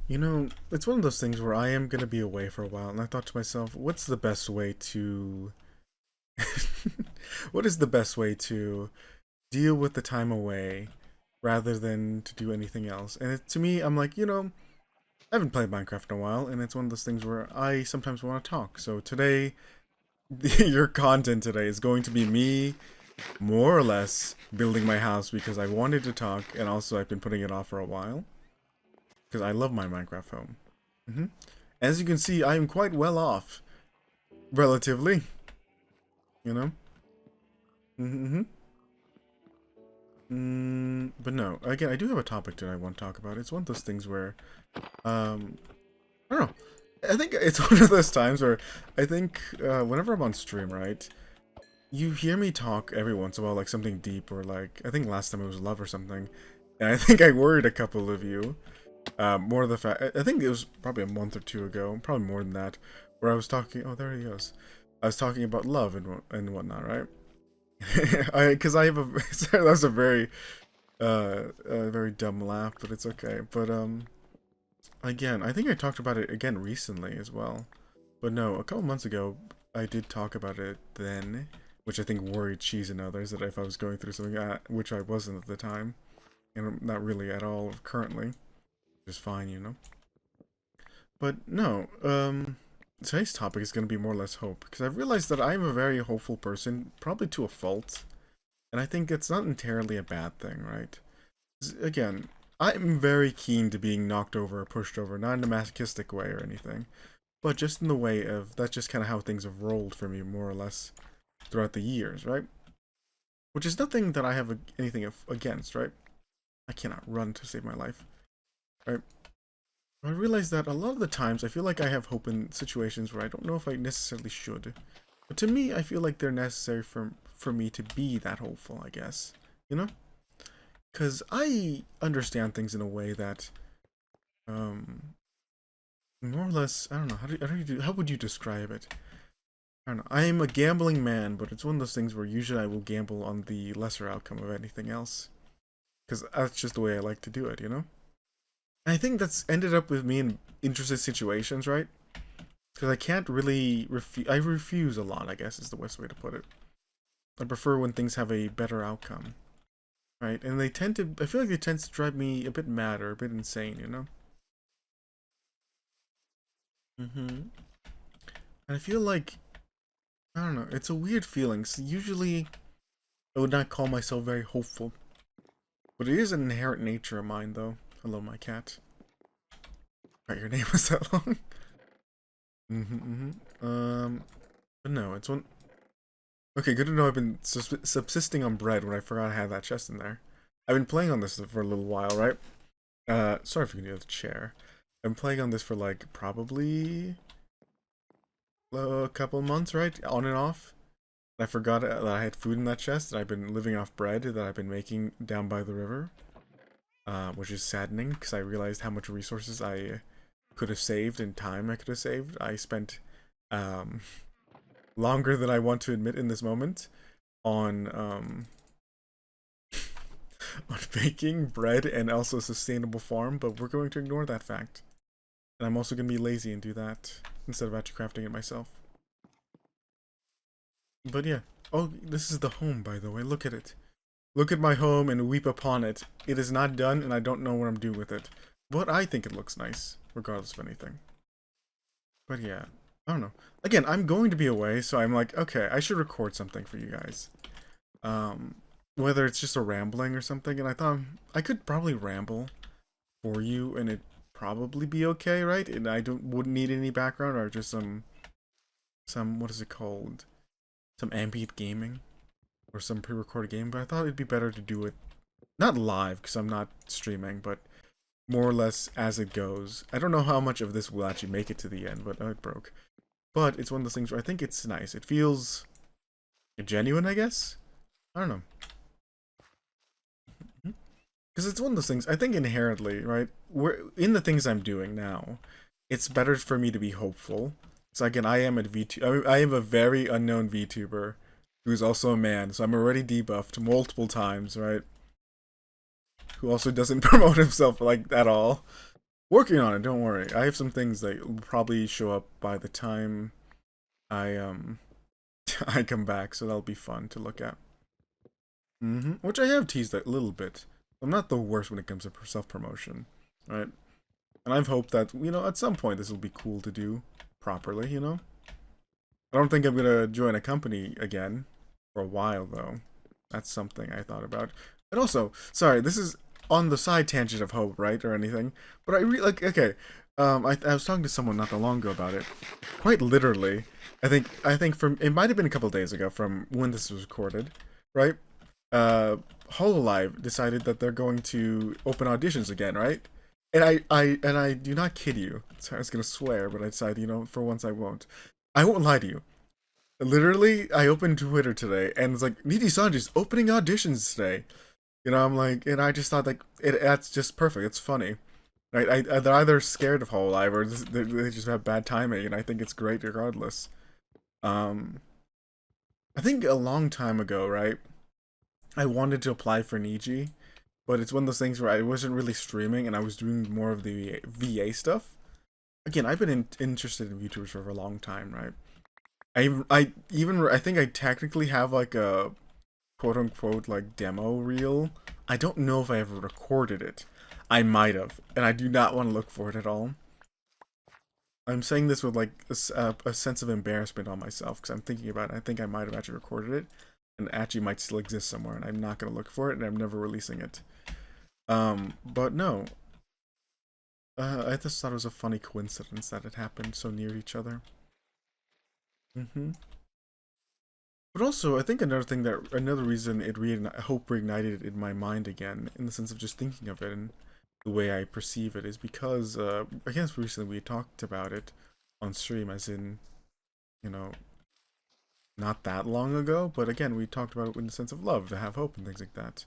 You know, it's one of those things where I am going to be away for a while, and I thought to myself, what's the best way to. What is the best way to deal with the time away rather than to do anything else? And to me, I'm like, I haven't played Minecraft in a while, and it's one of those things where I sometimes want to talk. So today, your content today is going to be me, more or less, building my house because I wanted to talk, and also I've been putting it off for a while because I love my Minecraft home. hmm As you can see, I am quite well off, relatively. You know. Mm-hmm. But no, again, I do have a topic that I want to talk about. It's one of those things where, um, I don't know. I think it's one of those times where I think whenever I'm on stream, right, you hear me talk every once in a while, like something deep, or like I think last time it was love or something, and I think I worried a couple of you. More of the fact, I think it was probably a month or two ago, probably more than that, where I was talking. Oh, there he goes. I was talking about love and whatnot, right? Because I have a sorry, that was a very dumb laugh, but it's okay. But again, I think I talked about it again recently as well. But no, a couple months ago, I did talk about it then, which I think worried Cheese and others that if I was going through something, which I wasn't at the time, and I'm not really at all currently, just fine. But no, today's topic is going to be more or less hope, because I've realized that I'm a very hopeful person, probably to a fault. And I think it's not entirely a bad thing, right? 'Cause again, I'm very keen to being knocked over or pushed over, not in a masochistic way or anything, but just in the way of that's just kind of how things have rolled for me, more or less, throughout the years, right? Which is nothing that I have anything against, right? I cannot run to save my life, right? I realize that a lot of the times I feel like I have hope in situations where I don't know if I necessarily should. But to me, I feel like they're necessary for me to be that hopeful, I guess. You know? Because I understand things in a way that, um, more or less, I don't know, how would you describe it? I don't know. I am a gambling man, but it's one of those things where usually I will gamble on the lesser outcome of anything else. Because that's just the way I like to do it, you know? And I think that's ended up with me in interesting situations, right? Because I can't really refuse. I refuse a lot, I guess, is the best way to put it. I prefer when things have a better outcome, right? And they tend to, I feel like they tend to drive me a bit mad or a bit insane, you know? And I feel like, I don't know, it's a weird feeling. So usually, I would not call myself very hopeful. But it is an inherent nature of mine, though. Hello, my cat. Right, your name was that long? But no, it's one. Okay, good to know I've been subsisting on bread when I forgot I had that chest in there. I've been playing on this for a little while, right? Sorry if you can hear the chair. I've been playing on this for like probably a couple months, right? On and off. I forgot that I had food in that chest, and I've been living off bread that I've been making down by the river, which is saddening because I realized how much resources I could have saved and time I could have saved. I spent um, longer than I want to admit in this moment on on baking bread and also a sustainable farm, but we're going to ignore that fact. And I'm also going to be lazy and do that instead of actually crafting it myself. But yeah. Oh, this is the home, by the way. Look at it. Look at my home and weep upon it. It is not done, and I don't know what I'm doing with it. But I think it looks nice, regardless of anything. But yeah, I don't know. Again, I'm going to be away, so I'm like, okay, I should record something for you guys. Um, Whether it's just a rambling or something, and I thought I could probably ramble for you, and it probably be okay, right? And I wouldn't need any background or just some what is it called? Some ambient gaming or some pre-recorded game. But I thought it'd be better to do it not live because I'm not streaming, but more or less as it goes. I don't know how much of this will actually make it to the end, but it broke. But it's one of those things where I think it's nice. It feels genuine, I guess. I don't know. Because it's one of those things, I think inherently, right? We're in the things I'm doing now. It's better for me to be hopeful. So again, I am a VTuber. I am a very unknown VTuber who's also a man. So I'm already debuffed multiple times, right? Who also doesn't promote himself like at all. Working on it, don't worry. I have some things that will probably show up by the time I I come back, so that'll be fun to look at. Which I have teased a little bit. I'm not the worst when it comes to self-promotion, right? And I've hoped that, at some point this will be cool to do properly. I don't think I'm gonna join a company again for a while, though. That's something I thought about. And also, sorry, this is on the side tangent of hope, right, or anything. But I really like. Okay, I was talking to someone not that long ago about it. Quite literally, I think from it might have been a couple days ago from when this was recorded, right? Uh, Hololive decided that they're going to open auditions again, right? And I do not kid you. Sorry, I was gonna swear, but I decided, for once I won't. I won't lie to you. Literally, I opened Twitter today, and it's like, Niji Sanji's opening auditions today. I'm like, and I just thought, like, that's just perfect. It's funny. Right? They're either scared of Hololive, or they just have bad timing, and I think it's great regardless. Um, I think a long time ago, right, I wanted to apply for Niji, but it's one of those things where I wasn't really streaming, and I was doing more of the VA stuff. Again, I've been interested in VTubers for a long time, right? I think I technically have like a quote unquote like demo reel. I don't know if I ever recorded it. I might have, and I do not want to look for it at all. I'm saying this with like a sense of embarrassment on myself because I'm thinking about it. I think I might have actually recorded it, and it actually might still exist somewhere, and I'm not gonna look for it, and I'm never releasing it. But no. I just thought it was a funny coincidence that it happened so near each other. But also, I think another reason hope reignited in my mind again, in the sense of just thinking of it and the way I perceive it, is because I guess recently we talked about it on stream, as in, you know, not that long ago. But again, we talked about it in the sense of love, to have hope and things like that.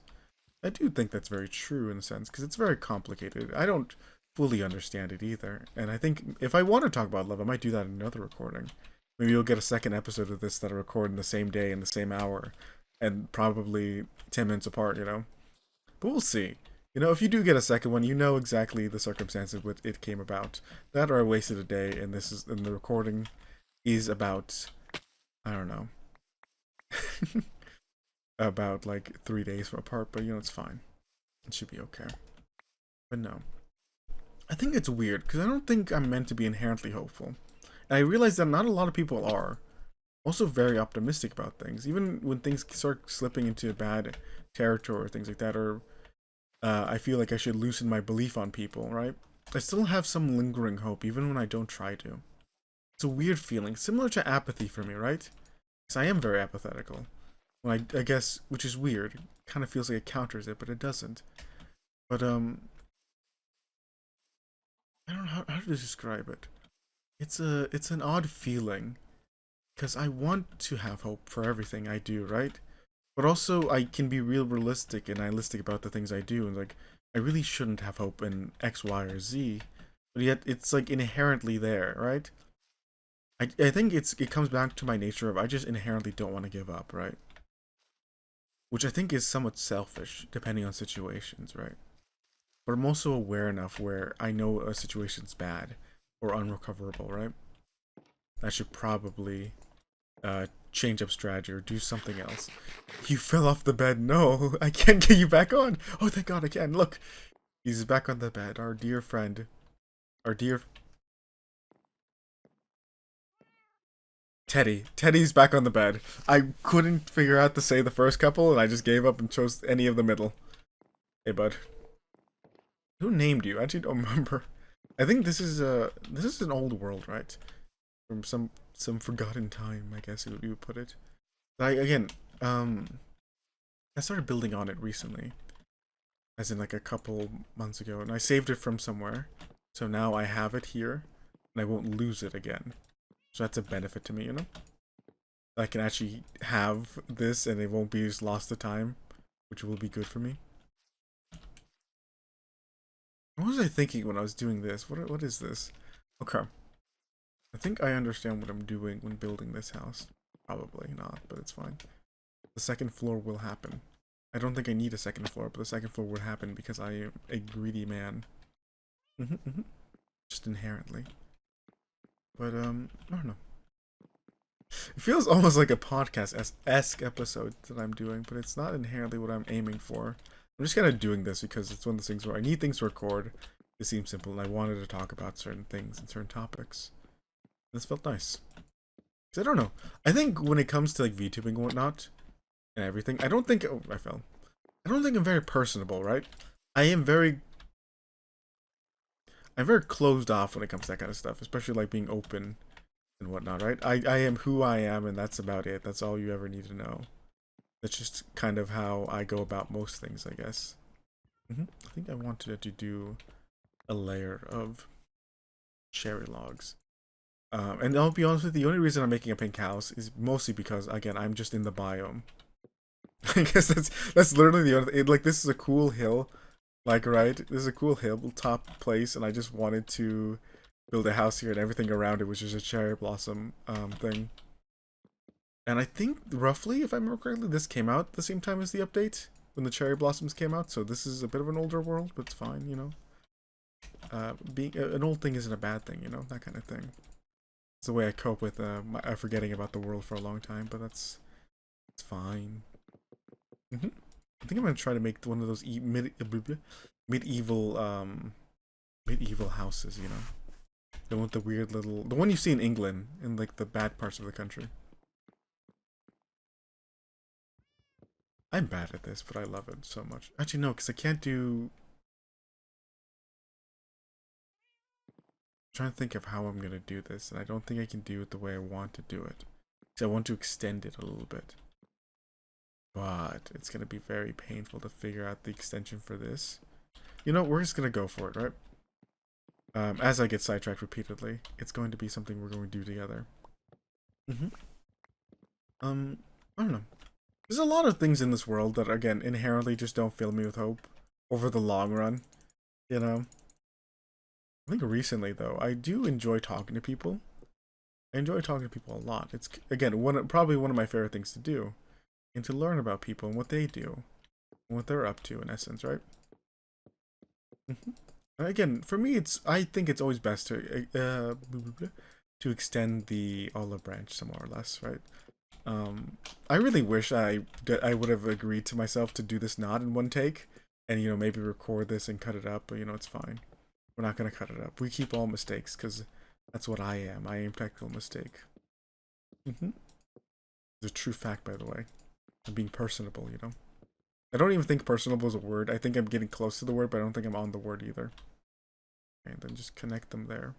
I do think that's very true in a sense, because it's very complicated. I don't fully understand it either, and I think if I want to talk about love, I might do that in another recording. Maybe you'll get a second episode of this that I record in the same day in the same hour, and probably 10 minutes apart. But we'll see. If you do get a second one, you know exactly the circumstances with it came about. That or I wasted a day, and the recording is about, I don't know, about like 3 days apart. But it's fine. It should be okay. But no, I think it's weird because I don't think I'm meant to be inherently hopeful. And I realize that not a lot of people are. Also very optimistic about things, even when things start slipping into bad territory or things like that, or I feel like I should loosen my belief on people, right? I still have some lingering hope, even when I don't try to. It's a weird feeling, similar to apathy for me, right? Because I am very apathetical. When I guess, which is weird. Kind of feels like it counters it, but it doesn't. But, I don't know how to describe it. It's an odd feeling. Because I want to have hope for everything I do, right? But also, I can be realistic and nihilistic about the things I do, and like, I really shouldn't have hope in X, Y, or Z, but yet it's like inherently there, right? I think it comes back to my nature of I just inherently don't want to give up, right? Which I think is somewhat selfish, depending on situations, right? But I'm also aware enough where I know a situation's bad or unrecoverable, right? I should probably change up strategy or do something else. You fell off the bed. No, I can't get you back on. Oh, thank God I can. Look, he's back on the bed. Our dear friend. Our dear Teddy. Teddy's back on the bed. I couldn't figure out to say the first couple, and I just gave up and chose any of the middle. Hey, bud. Who named you? I actually don't remember. I think this is an old world, right? From some forgotten time, I guess you would put it. Again, I started building on it recently, as in like a couple months ago, and I saved it from somewhere, so now I have it here, and I won't lose it again. So that's a benefit to me. I can actually have this, and it won't be just lost to time, which will be good for me. What was I thinking when I was doing this? What is this? Okay. I think I understand what I'm doing when building this house. Probably not, but it's fine. The second floor will happen. I don't think I need a second floor, but the second floor would happen because I am a greedy man. Just inherently. But I don't know. It feels almost like a podcast-esque episode that I'm doing, but it's not inherently what I'm aiming for. I'm just kind of doing this because it's one of those things where I need things to record. It seems simple, and I wanted to talk about certain things and certain topics. This felt nice. Because I don't know. I think when it comes to like VTubing and whatnot, and everything, I don't think... Oh, I fell. I don't think I'm very personable, right? I am very... I'm very closed off when it comes to that kind of stuff, especially like being open and whatnot, right? I am who I am, and that's about it. That's all you ever need to know. That's just kind of how I go about most things, I guess. I think I wanted to do a layer of cherry logs. And I'll be honest with you, the only reason I'm making a pink house is mostly because, again, I'm just in the biome. I guess that's literally the only thing. Like, this is a cool hill. Like, right? This is a cool hilltop place, and I just wanted to build a house here, and everything around it was just a cherry blossom thing. And I think, roughly, if I remember correctly, this came out at the same time as the update, when the cherry blossoms came out, so this is a bit of an older world, but it's fine, you know? Being an old thing isn't a bad thing, you know? That kind of thing. It's the way I cope with forgetting about the world for a long time, but it's fine. I think I'm gonna try to make one of those medieval medieval houses, you know? The one with the weird little... The one you see in England, in like the bad parts of the country. I'm bad at this, but I love it so much. Actually, no, because I can't do... I'm trying to think of how I'm going to do this, and I don't think I can do it the way I want to do it. Because I want to extend it a little bit. But it's going to be very painful to figure out the extension for this. You know, we're just going to go for it, right? As I get sidetracked repeatedly, it's going to be something we're going to do together. I don't know. There's a lot of things in this world that, again, inherently just don't fill me with hope over the long run, you know? I think recently, though, I do enjoy talking to people. I enjoy talking to people a lot. It's, again, probably one of my favorite things to do. And to learn about people and what they do. And what they're up to, in essence, right? And again, for me, I think it's always best to extend the olive branch some more or less, right? I really wish I would have agreed to myself to do this not in one take. And, you know, maybe record this and cut it up, but, you know, it's fine. We're not going to cut it up. We keep all mistakes, because that's what I am. I am technical mistake. It's a true fact, by the way. I'm being personable, you know? I don't even think personable is a word. I think I'm getting close to the word, but I don't think I'm on the word either. And then just connect them there.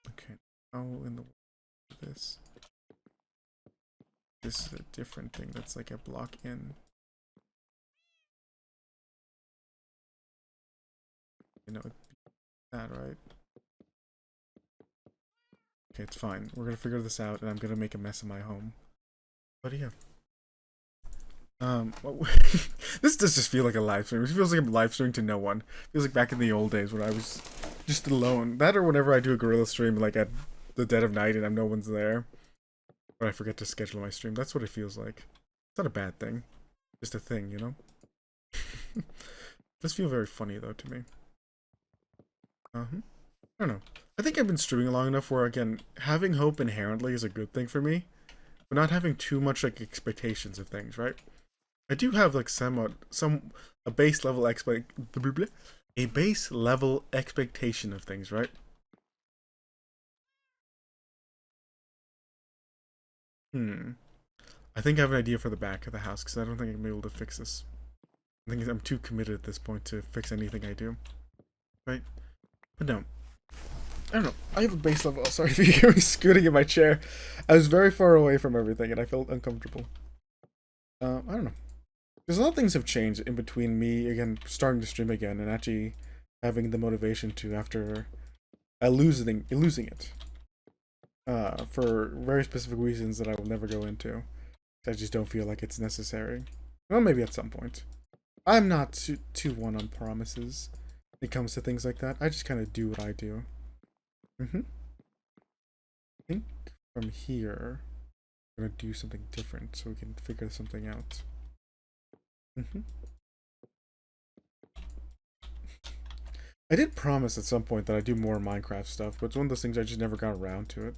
Okay, how in the world is this? This is a different thing. That's like a block in. You know, that, right? Okay, it's fine. We're gonna figure this out, and I'm gonna make a mess of my home. But yeah. This does just feel like a live stream. It feels like I'm live streaming to no one. It feels like back in the old days when I was just alone. That or whenever I do a gorilla stream, like at the dead of night and no one's there. But I forget to schedule my stream. That's what it feels like. It's not a bad thing. Just a thing, you know? It does feel very funny, though, to me. I don't know. I think I've been streaming long enough where, again, having hope inherently is a good thing for me. But not having too much, like, expectations of things, right? I do have, like, a base level expectation of things, right? I think I have an idea for the back of the house, because I don't think I'm able to fix this. I think I'm too committed at this point to fix anything I do. Right? But no. I don't know. I have a base level. Oh, sorry if you hear me scooting in my chair. I was very far away from everything, and I felt uncomfortable. I don't know. There's a lot of things have changed in between me, again, starting to stream again, and actually having the motivation to after losing it. For very specific reasons that I will never go into. I just don't feel like it's necessary. Well, maybe at some point. I'm not too one on promises when it comes to things like that. I just kind of do what I do. I think from here, I'm going to do something different so we can figure something out. I did promise at some point that I'd do more Minecraft stuff, but it's one of those things I just never got around to it.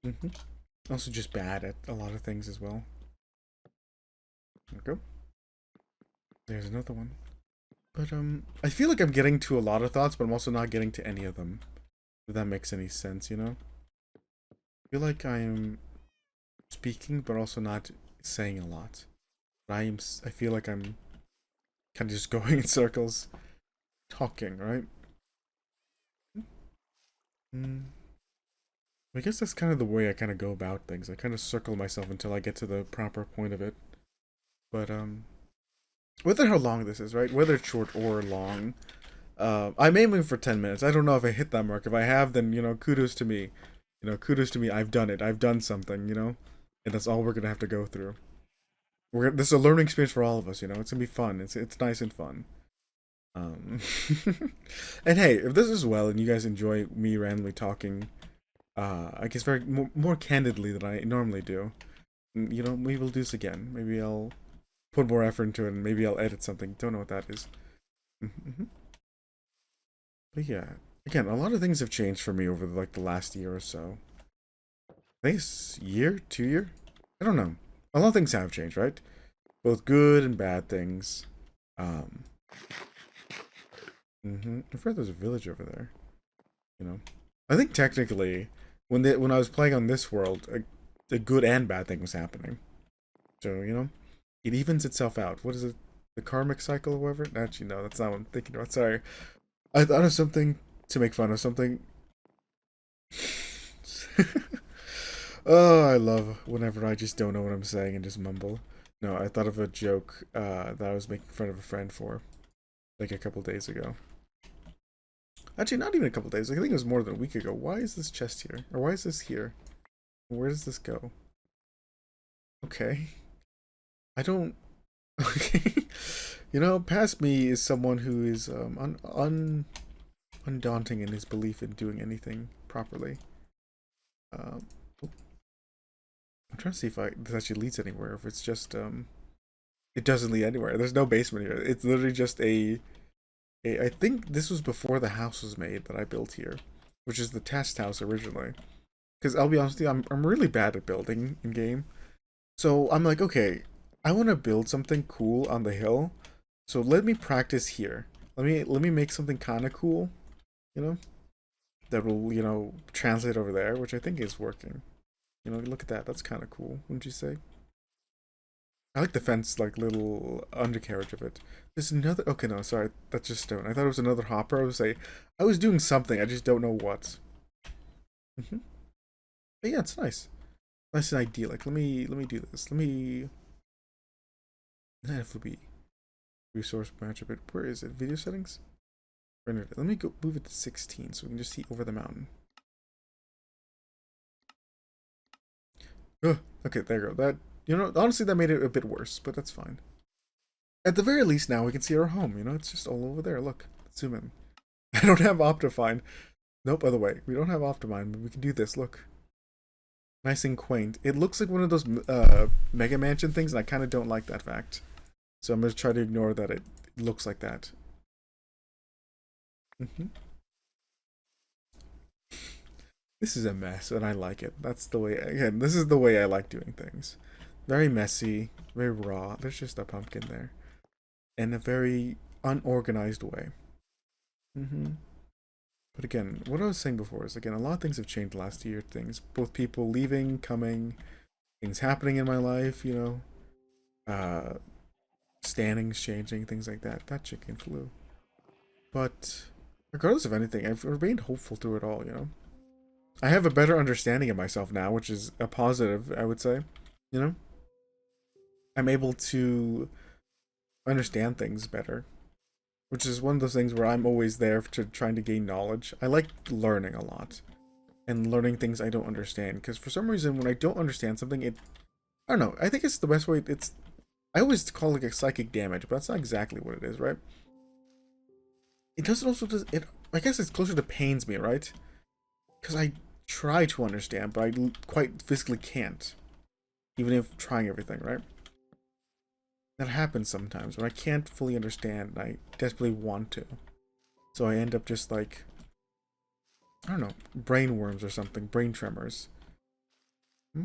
Mm-hmm. Also just bad at a lot of things as well. There we go. There's another one. But, I feel like I'm getting to a lot of thoughts, but I'm also not getting to any of them. If that makes any sense, you know? I feel like I'm speaking, but also not saying a lot. But I feel like I'm kind of just going in circles, talking, right? Mm. I guess that's kind of the way I kind of go about things. I kind of circle myself until I get to the proper point of it. But, whether how long this is, right? Whether it's short or long, I'm aiming for 10 minutes. I don't know if I hit that mark. If I have, then, you know, kudos to me. You know, kudos to me. I've done it. I've done something, you know? And that's all we're gonna have to go through. This is a learning experience for all of us, you know? It's gonna be fun. It's nice and fun. Um, and hey, if this is well and you guys enjoy me randomly talking, I guess very more candidly than I normally do, you know, maybe we'll do this again. Maybe I'll put more effort into it and maybe I'll edit something. Don't know what that is. But yeah, again, a lot of things have changed for me over like the last year or so. I think it's year, 2 year. I don't know. A lot of things have changed, right? Both good and bad things. Um. I forgot there's a village over there. You know, I think technically, when I was playing on this world, a good and bad thing was happening. So you know, it evens itself out. What is it? The karmic cycle or whatever? Actually, no, that's not what I'm thinking about. Sorry. I thought of something to make fun of something. Oh, I love whenever I just don't know what I'm saying and just mumble. No, I thought of a joke that I was making fun of a friend for, like a couple days ago. Actually, not even a couple days. I think it was more than a week ago. Why is this chest here? Or why is this here? Where does this go? Okay. I don't... Okay. You know, past me is someone who is undaunting in his belief in doing anything properly. Um, I'm trying to see if this actually leads anywhere. If it's just it doesn't lead anywhere. There's no basement here. It's literally just I think this was before the house was made that I built here, which is the test house originally. Because I'll be honest with you, I'm really bad at building in game. So I'm like, okay, I want to build something cool on the hill. So let me practice here. Let me make something kind of cool, you know, that will, you know, translate over there, which I think is working. You know, look at that. That's kind of cool, wouldn't you say? I like the fence, like little undercarriage of it. There's another. Okay, no, sorry, that's just stone. I thought it was another hopper. I was doing something. I just don't know what. But yeah, it's nice. Nice and idyllic. Let me do this. Let me. FLB resource match a bit. Where is it? Video settings. Let me go move it to 16 so we can just see over the mountain. Ugh, okay, there you go. That, you know, honestly, that made it a bit worse, but that's fine. At the very least, now we can see our home. You know, it's just all over there. Look, zoom in. I don't have Optifine. Nope, by the way, we don't have Optifine, but we can do this. Look. Nice and quaint. It looks like one of those Mega Mansion things, and I kind of don't like that fact. So I'm going to try to ignore that it looks like that. This is a mess, and I like it. That's the way, again, this is the way I like doing things. Very messy, very raw. There's just a pumpkin there. In a very unorganized way. But again, what I was saying before is, again, a lot of things have changed last year. Things, both people leaving, coming, things happening in my life, you know. Standings changing, things like that. That chicken flew. But regardless of anything, I've remained hopeful through it all, you know. I have a better understanding of myself now, which is a positive, I would say. You know? I'm able to understand things better. Which is one of those things where I'm always there to trying to gain knowledge. I like learning a lot. And learning things I don't understand. Because for some reason, when I don't understand something, I don't know. I think it's the best way. I always call it like a psychic damage, but that's not exactly what it is, right? It doesn't also does it. I guess it's closer to pains me, right? Because I try to understand, but I quite physically can't, even if trying everything, right? That happens sometimes when I can't fully understand and I desperately want to. So I end up just like, I don't know, brain worms or something, brain tremors. Hmm?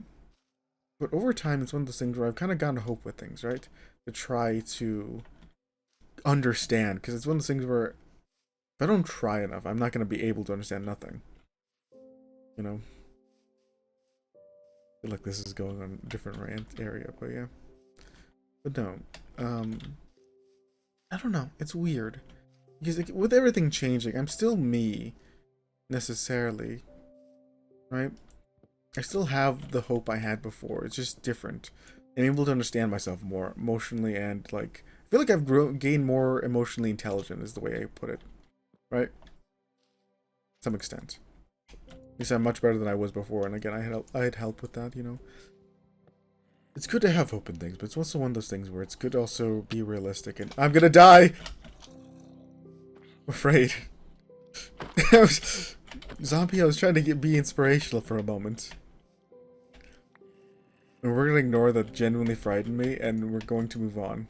But over time, it's one of those things where I've kind of gotten to hope with things, right? To try to understand, because it's one of those things where if I don't try enough, I'm not going to be able to understand nothing. You know? I feel like this is going on a different rant area, but yeah. But no. I don't know. It's weird. Because like, with everything changing, I'm still me, necessarily. Right? I still have the hope I had before. It's just different. I'm able to understand myself more emotionally and like I feel like I've gained more emotionally intelligent is the way I put it. Right? To some extent. At least I'm much better than I was before, and again I had help with that, you know. It's good to have hope in things, but it's also one of those things where it's good to also be realistic and I'm gonna die! I'm afraid. Zombie, I was trying to be inspirational for a moment. And we're gonna ignore that genuinely frightened me, and we're going to move on.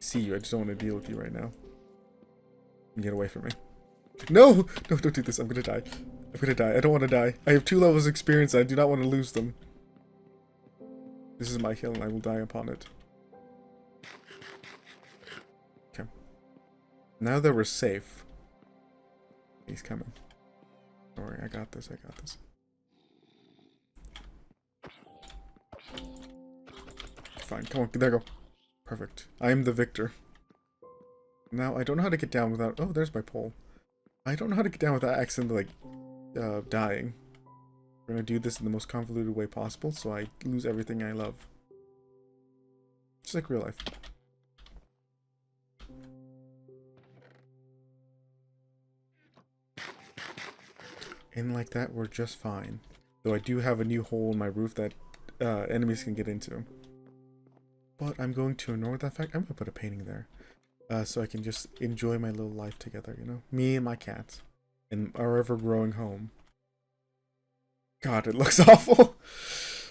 See you, I just don't want to deal with you right now. Get away from me. No! No, don't do this, I'm gonna die. I'm gonna die, I don't want to die. I have 2 levels of experience, I do not want to lose them. This is my hill, and I will die upon it. Okay. Now that we're safe. He's coming. Don't worry, I got this, I got this. Fine, come on, there you go. Perfect. I am the victor. Now, I don't know how to get down without... Oh, there's my pole. I don't know how to get down without accidentally, like, dying. We're gonna do this in the most convoluted way possible, so I lose everything I love. Just like real life. And like that, we're just fine. Though I do have a new hole in my roof that enemies can get into. But I'm going to ignore that fact. I'm going to put a painting there. So I can just enjoy my little life together, you know? Me and my cat. In our ever-growing home. God, it looks awful.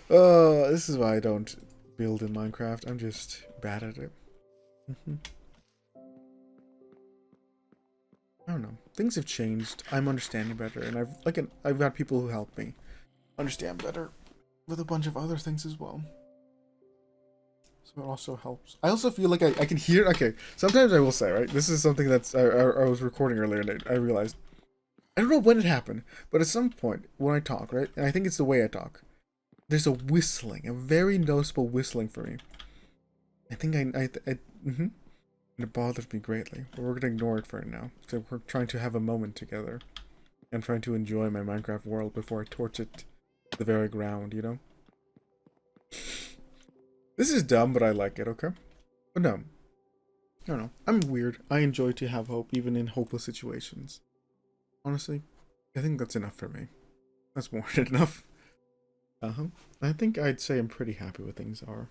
This is why I don't build in Minecraft. I'm just bad at it. I don't know. Things have changed. I'm understanding better, and I've got people who help me understand better with a bunch of other things as well. So it also helps. I also feel like I can hear. Okay, sometimes I will say, right. This is something that's I was recording earlier, and I realized I don't know when it happened, but at some point when I talk, right, and I think it's the way I talk. There's a whistling, a very noticeable whistling for me. I think and it bothers me greatly, but we're gonna ignore it for now. So we're trying to have a moment together. I'm trying to enjoy my Minecraft world before I torch it to the very ground, you know? This is dumb, but I like it, okay? But no. I don't know. I'm weird. I enjoy to have hope, even in hopeless situations. Honestly, I think that's enough for me. That's more than enough. I think I'd say I'm pretty happy with things are.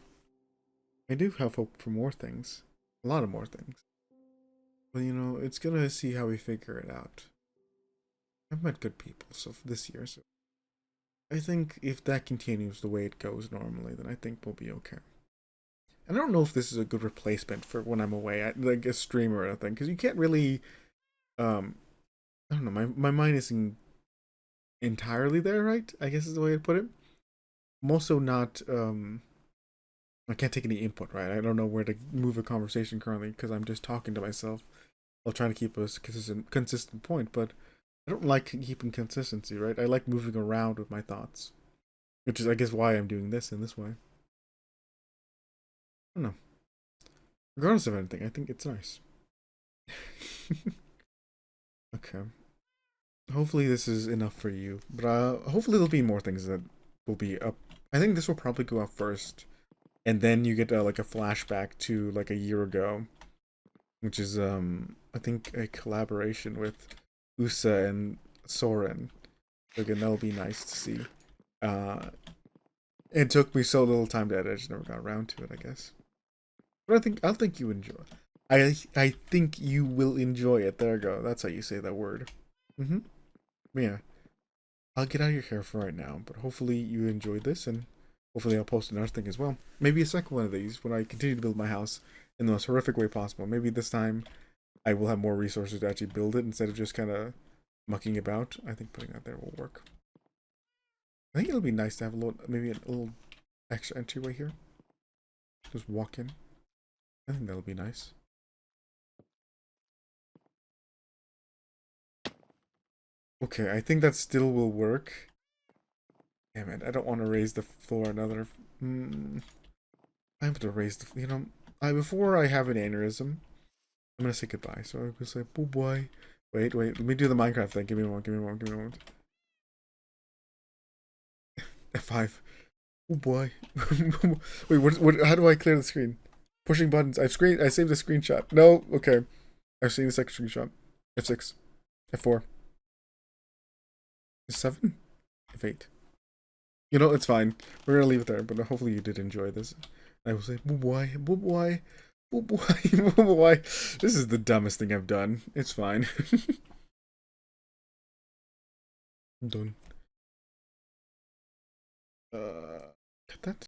I do have hope for more things. A lot of more things. But you know, it's gonna see how we figure it out. I've met good people so for this year, so I think if that continues the way it goes normally, then I think we'll be okay. And I don't know if this is a good replacement for when I'm away, like a streamer or anything, because you can't really, I don't know, my mind isn't entirely there, right? I guess is the way to put it. I'm also not, I can't take any input, right? I don't know where to move a conversation currently because I'm just talking to myself while trying to keep a consistent point, but I don't like keeping consistency, right? I like moving around with my thoughts, which is, I guess, why I'm doing this in this way. I don't know. Regardless of anything, I think it's nice. Okay. Hopefully this is enough for you, but hopefully there'll be more things that will be up. I think this will probably go up first, and then you get like a flashback to like a year ago, which is I think a collaboration with Usa and Soren. Again, that'll be nice to see. It took me so little time to edit, I just never got around to it, I guess. But I think you enjoy. I think you will enjoy it. There you go. That's how you say that word. Yeah. I'll get out of your hair for right now, but hopefully you enjoyed this, and hopefully I'll post another thing as well. Maybe a second one of these when I continue to build my house in the most horrific way possible. Maybe this time I will have more resources to actually build it instead of just kind of mucking about. I think putting that there will work. I think it'll be nice to have a little, maybe a little extra entryway here. Just walk in. I think that'll be nice. Okay, I think that still will work. Damn it, I don't want to raise the floor another. I have to raise the, you know, before I have an aneurysm, I'm gonna say goodbye. So I'm gonna say, bye bye. Wait, let me do the Minecraft thing. Give me a moment, give me a moment, give me a moment. F5. Oh boy. Wait, how do I clear the screen? Pushing buttons. I saved a screenshot. No, okay. I've seen the second screenshot. F6. F4. F7? F8. You know, it's fine. We're gonna leave it there, but hopefully you did enjoy this. I will say, boy, boy, boy, boy. This is the dumbest thing I've done. It's fine. I'm done. Cut that.